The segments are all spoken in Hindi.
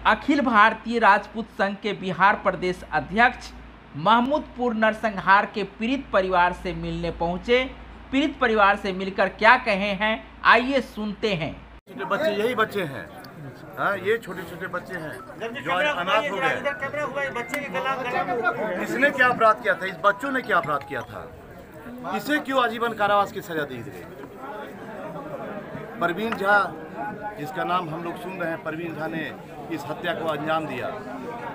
अखिल भारतीय राजपूत संघ के बिहार प्रदेश अध्यक्ष महमूदपुर नरसंहार के पीड़ित परिवार से मिलने पहुंचे। पीड़ित परिवार से मिलकर क्या कहे हैं, आइए सुनते हैं। छोटे बच्चे यही बच्चे हैं, हाँ, ये छोटे छोटे बच्चे हैं जो अनाथ हो गए। इसने क्या अपराध किया था? इस बच्चों ने क्या अपराध किया था? इसे क्यों आजीवन कारावास की सजा दी गई? परवीन झा, जिसका नाम हम लोग सुन रहे हैं, परवीन झा ने इस हत्या को अंजाम दिया।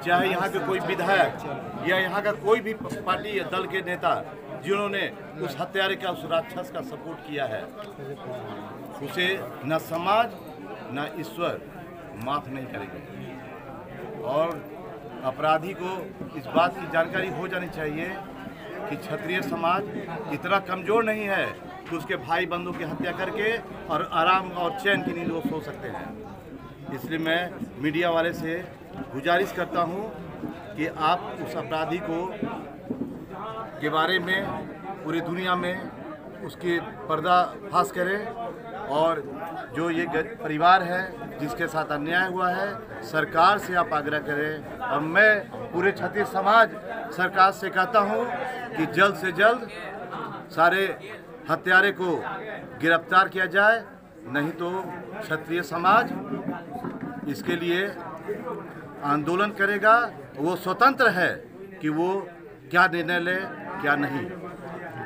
चाहे यहाँ के कोई विधायक या यहाँ का कोई भी पार्टी या दल के नेता जिन्होंने उस हत्यारे का, उस राक्षस का सपोर्ट किया है, उसे न समाज न ईश्वर माफ नहीं करेंगे। और अपराधी को इस बात की जानकारी हो जानी चाहिए कि क्षत्रिय समाज इतना कमज़ोर नहीं है कि उसके भाई बंधु की हत्या करके और आराम और चैन की नींद वो सो सकते हैं। इसलिए मैं मीडिया वाले से गुजारिश करता हूं कि आप उस अपराधी को के बारे में पूरी दुनिया में उसके पर्दाफाश करें, और जो ये परिवार है जिसके साथ अन्याय हुआ है, सरकार से आप आग्रह करें। और मैं पूरे क्षत्रिय समाज सरकार से कहता हूं कि जल्द से जल्द सारे हत्यारे को गिरफ्तार किया जाए, नहीं तो क्षत्रिय समाज इसके लिए आंदोलन करेगा। वो स्वतंत्र है कि वो क्या निर्णय ले, क्या नहीं।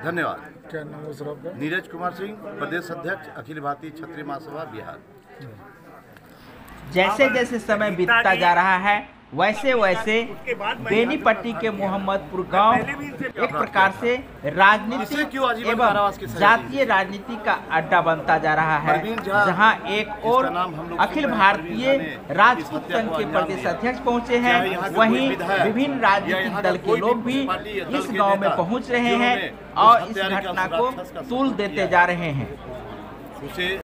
धन्यवाद। क्या नाम है सर आपका? नीरज कुमार सिंह, प्रदेश अध्यक्ष अखिल भारतीय क्षत्रिय महासभा बिहार। जैसे जैसे समय बीतता जा रहा है, वैसे वैसे बेनीपट्टी के मोहम्मदपुर गांव एक प्रकार से राजनीतिक एवं जातीय राजनीति का अड्डा बनता जा रहा है, जहां एक और अखिल भारतीय राजपूत संघ के प्रदेश अध्यक्ष पहुंचे हैं, वहीं विभिन्न राजनीतिक दल के लोग भी इस गांव में पहुंच रहे हैं और इस घटना को तूल देते जा रहे हैं।